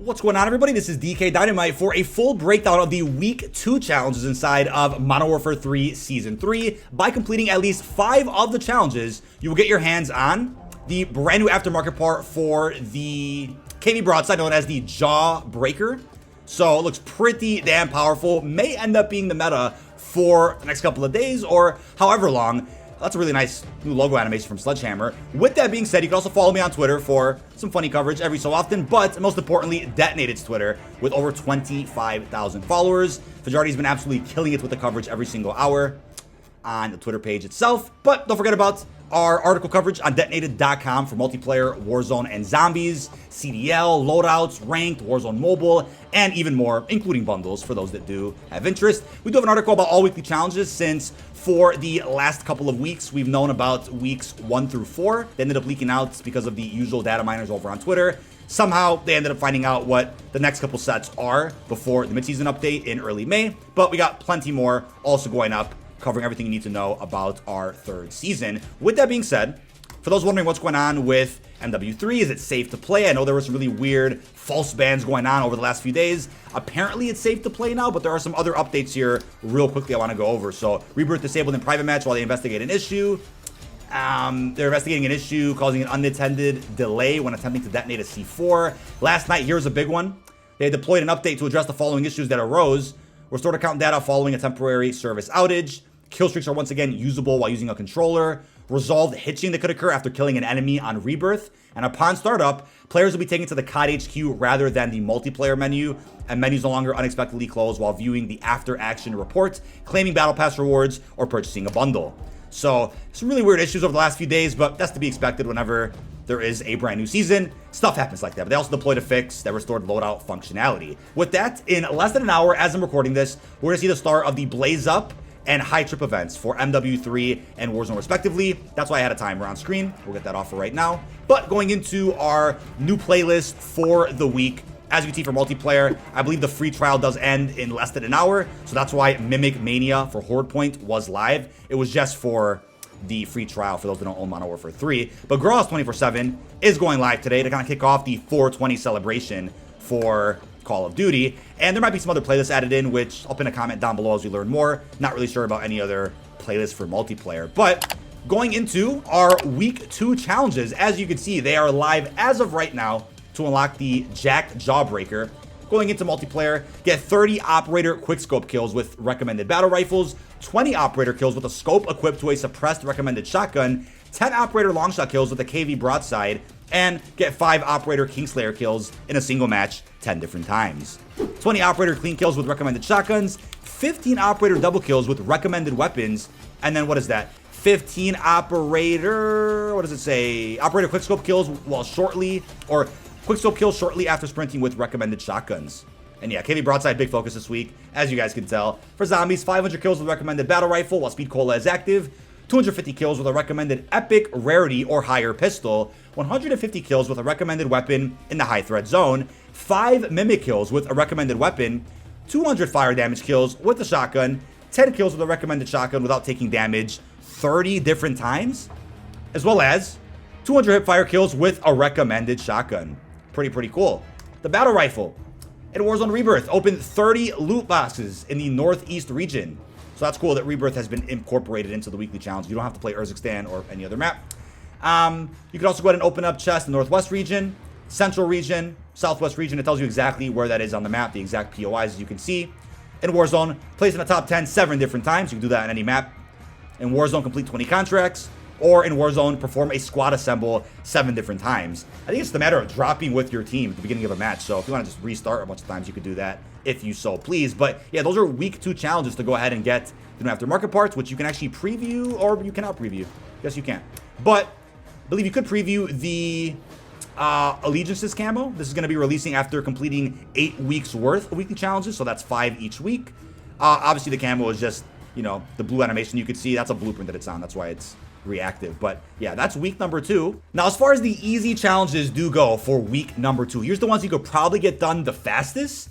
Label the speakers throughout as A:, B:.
A: What's going on, everybody? This is dkdynamite for a full breakdown of the Week 2 challenges inside of Modern Warfare 3 Season 3. By completing at least 5 of the challenges, you will get your hands on the brand new aftermarket part for the KV broadside known as the Jawbreaker. So it looks pretty damn powerful. May end up being the meta for the next couple of days or however long. That's a really nice new logo animation from Sledgehammer. With that being said, you can also follow me on Twitter for some funny coverage every so often, but most importantly, Detonated's Twitter with over 25,000 followers. Fajardi's been absolutely killing it with the coverage every single hour on the Twitter page itself. But don't forget about our article coverage on detonated.com for multiplayer, Warzone, and zombies, CDL, loadouts, ranked, Warzone mobile, and even more, including bundles for those that do have interest. We do have an article about all weekly challenges since for the last couple of weeks, we've known about weeks 1 through 4. They ended up leaking out because of the usual data miners over on Twitter. Somehow, they ended up finding out what the next couple sets are before the midseason update in early May. But we got plenty more also going up, covering everything you need to know about our 3rd season. With that being said, for those wondering what's going on with MW3, is it safe to play? I know there was some really weird false bans going on over the last few days. Apparently it's safe to play now, but there are some other updates here real quickly I want to go over. So Rebirth disabled in private match while they investigate an issue. They're investigating an issue causing an unattended delay when attempting to detonate a C4. Last night, here's a big one. They deployed an update to address the following issues that arose. Restored account data following a temporary service outage. Kill streaks are once again usable while using a controller. Resolved hitching that could occur after killing an enemy on Rebirth. And upon startup, players will be taken to the COD HQ rather than the multiplayer menu. And menus no longer unexpectedly close while viewing the after-action report, claiming Battle Pass rewards, or purchasing a bundle. So, some really weird issues over the last few days, but that's to be expected whenever there is a brand new season. Stuff happens like that. But they also deployed a fix that restored loadout functionality. With that, in less than an hour as I'm recording this, we're going to see the start of the Blaze Up and High Trip events for MW3 and Warzone respectively. That's why I had a timer on screen. We'll get that off for right now. But going into our new playlist for the week, as you can see for multiplayer, I believe the free trial does end in less than an hour. So that's why Mimic Mania for Horde Point was live. It was just for the free trial for those that don't own Modern Warfare 3. But Girl House 24/7 is going live today to kind of kick off the 420 celebration for Call of Duty. And there might be some other playlists added in, which I'll pin a comment down below as we learn more. Not really sure about any other playlists for multiplayer. But going into our Week 2 challenges, as you can see, they are live as of right now to unlock the JAK Jawbreaker. Going into multiplayer, get 30 operator quickscope kills with recommended battle rifles, 20 operator kills with a scope equipped to a suppressed recommended shotgun, 10 operator longshot kills with a KV broadside, and get 5 operator Kingslayer kills in a single match 10 different times. 20 operator clean kills with recommended shotguns, 15 operator double kills with recommended weapons, and then what is that? 15 operator, what does it say? Operator quickscope kills while shortly, or quickscope kills shortly after sprinting with recommended shotguns. And yeah, KV broadside big focus this week, as you guys can tell. For zombies, 500 kills with recommended battle rifle while speed cola is active, 250 kills with a recommended epic rarity or higher pistol, 150 kills with a recommended weapon in the high threat zone, 5 mimic kills with a recommended weapon, 200 fire damage kills with a shotgun, 10 kills with a recommended shotgun without taking damage 30 different times, as well as 200 hip fire kills with a recommended shotgun. Pretty cool. The battle rifle in Warzone Rebirth opened 30 loot boxes in the Northeast region. So that's cool that Rebirth has been incorporated into the weekly challenge. You don't have to play Urzikstan or any other map. You can also go ahead and open up chests in the Northwest region, Central region, Southwest region. It tells you exactly where that is on the map, the exact POIs as you can see. In Warzone, place in the top 10 7 different times. You can do that on any map. In Warzone, complete 20 contracts. Or in Warzone, perform a squad assemble 7 different times. I think it's the matter of dropping with your team at the beginning of a match. So if you want to just restart a bunch of times, you could do that if you so please. But yeah, those are Week 2 challenges to go ahead and get the new aftermarket parts, which you can actually preview, or you cannot preview. Yes, you can. But I believe you could preview the Allegiances camo. This is going to be releasing after completing 8 weeks worth of weekly challenges. So that's 5 each week. Obviously, the camo is just, you know, the blue animation you could see. That's a blueprint that it's on. That's why it's reactive. But yeah, that's week number 2. Now, as far as the easy challenges do go for week number 2, here's the ones you could probably get done the fastest.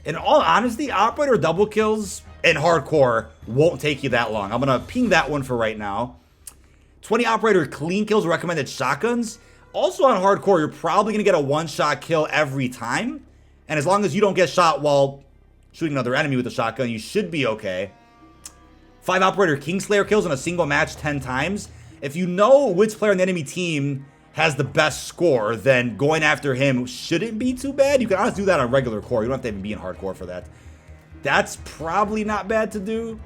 A: In all honesty, operator double kills in hardcore won't take you that long. I'm gonna ping that one for right now. 20 operator clean kills recommended shotguns. Also on hardcore, you're probably gonna get a one-shot kill every time. And as long as you don't get shot while shooting another enemy with a shotgun, you should be okay. 5 Operator Kingslayer kills in a single match 10 times. If you know which player on the enemy team has the best score, then going after him shouldn't be too bad. You can honestly do that on regular core. You don't have to even be in hardcore for that. That's probably not bad to do.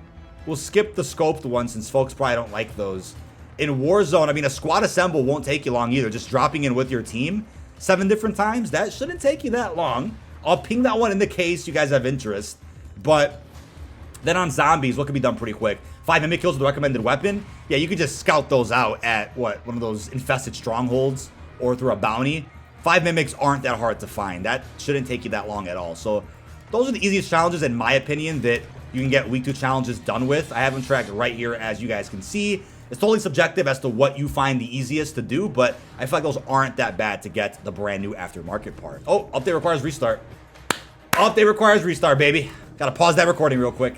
A: We'll skip the scoped one since folks probably don't like those. In Warzone, I mean, a squad assemble won't take you long either. Just dropping in with your team 7 different times, that shouldn't take you that long. I'll ping that one in the case you guys have interest. But then on zombies, what can be done pretty quick? 5 mimic kills with the recommended weapon. Yeah, you could just scout those out at, what, one of those infested strongholds or through a bounty. 5 mimics aren't that hard to find. That shouldn't take you that long at all. So those are the easiest challenges, in my opinion, that you can get week 2 challenges done with. I have them tracked right here, as you guys can see. It's totally subjective as to what you find the easiest to do, but I feel like those aren't that bad to get the brand new aftermarket part. Oh, update requires restart. Update requires restart, baby. Gotta pause that recording real quick.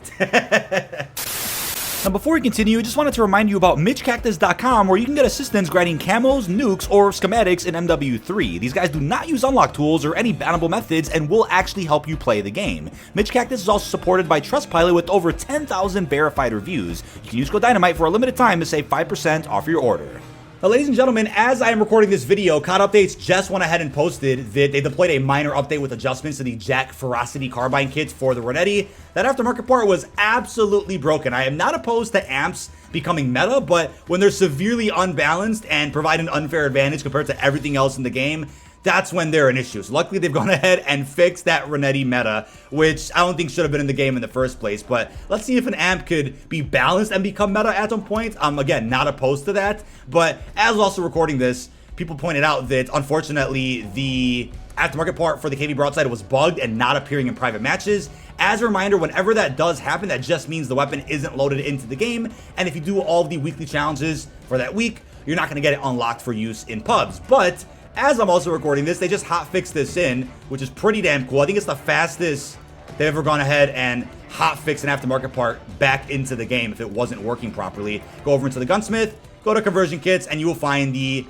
A: Now, before we continue, I just wanted to remind you about MitchCactus.com, where you can get assistance grinding camos, nukes, or schematics in MW3. These guys do not use unlock tools or any bannable methods and will actually help you play the game. Mitch Cactus is also supported by Trustpilot with over 10,000 verified reviews. You can use code Dynamite for a limited time to save 5% off your order. Now, ladies and gentlemen, as I am recording this video, COD Updates just went ahead and posted that they deployed a minor update with adjustments to the JAK Ferocity carbine kits for the Renetti. That aftermarket part was absolutely broken. I am not opposed to amps becoming meta, but when they're severely unbalanced and provide an unfair advantage compared to everything else in the game, that's when they're an issue. So luckily they've gone ahead and fixed that Renetti meta, which I don't think should have been in the game in the first place. But let's see if an amp could be balanced and become meta at some point. I'm, again, not opposed to that. But as I was also recording this, people pointed out that unfortunately the aftermarket part for the KV broadside was bugged and not appearing in private matches. As a reminder, whenever that does happen, that just means the weapon isn't loaded into the game. And if you do all of the weekly challenges for that week, you're not going to get it unlocked for use in pubs. But as I'm also recording this, they just hotfixed this in, which is pretty damn cool. I think it's the fastest they've ever gone ahead and hotfix an aftermarket part back into the game if it wasn't working properly. Go over into the gunsmith, go to conversion kits, and you will find the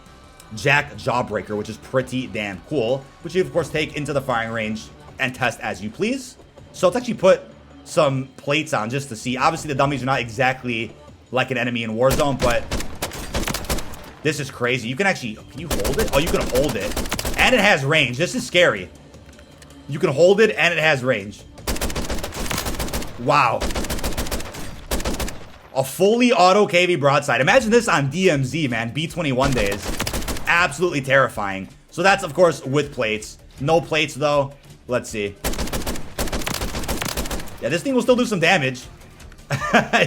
A: JAK Jawbreaker, which is pretty damn cool, which you of course take into the firing range and test as you please. So let's actually put some plates on just to see. Obviously the dummies are not exactly like an enemy in Warzone, but this is crazy. You can actually, can you hold it? Oh, you can hold it. And it has range. This is scary. You can hold it and it has range. Wow. A fully auto KV broadside. Imagine this on DMZ, man. B21 days. Absolutely terrifying. So that's, of course, with plates. No plates, though. Let's see. Yeah, this thing will still do some damage.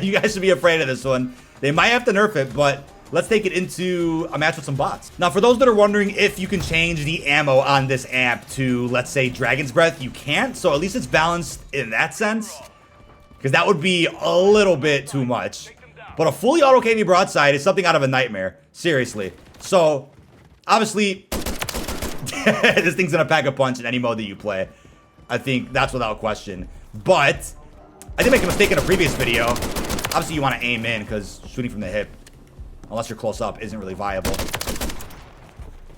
A: You guys should be afraid of this one. They might have to nerf it, but let's take it into a match with some bots. Now, for those that are wondering if you can change the ammo on this amp to, let's say, Dragon's Breath, you can't. So at least it's balanced in that sense, because that would be a little bit too much. But a fully auto KV broadside is something out of a nightmare. Seriously. So, obviously, this thing's gonna pack a punch in any mode that you play. I think that's without question. But I did make a mistake in a previous video. Obviously, you want to aim in, because shooting from the hip, unless you're close up, isn't really viable.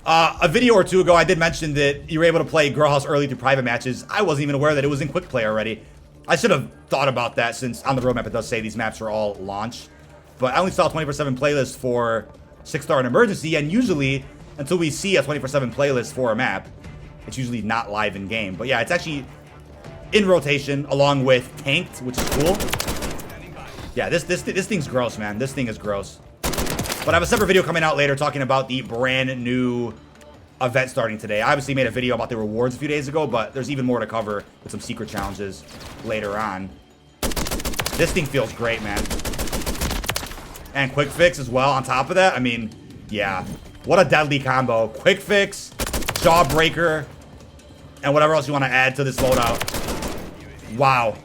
A: A video or two ago, I did mention that you were able to play Grow House early through private matches. I wasn't even aware that it was in quick play already. I should have thought about that, since on the roadmap it does say these maps are all launch. But I only saw a 24/7 playlist for 6-star and emergency, and usually, until we see a 24/7 playlist for a map, it's usually not live in game. But yeah, it's actually in rotation along with tanked, which is cool. Yeah, this thing's gross, man. This thing is gross. But I have a separate video coming out later talking about the brand new event starting today. I obviously made a video about the rewards a few days ago, but there's even more to cover with some secret challenges later on. This thing feels great, man. And quick fix as well on top of that. I mean, yeah. What a deadly combo. Quick fix, Jawbreaker, and whatever else you want to add to this loadout. Wow.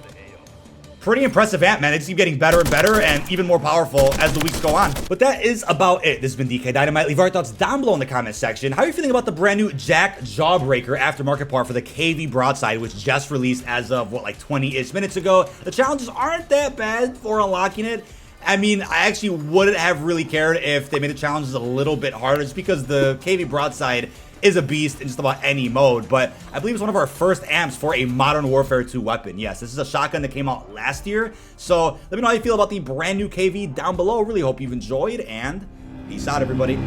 A: Pretty impressive amp, man. They just keep getting better and better and even more powerful as the weeks go on. But that is about it. This has been dkdynamite. Leave your thoughts down below in the comments section. How are you feeling about the brand new JAK Jawbreaker aftermarket part for the KV broadside, which just released as of, what, like 20-ish minutes ago? The challenges aren't that bad for unlocking it. I mean, I actually wouldn't have really cared if they made the challenges a little bit harder, just because the KV broadside is a beast in just about any mode, but I believe it's one of our first amps for a Modern Warfare 2 weapon. Yes, this is a shotgun that came out last year, so let me know how you feel about the brand new KV down below. Really hope you've enjoyed, and peace out, everybody.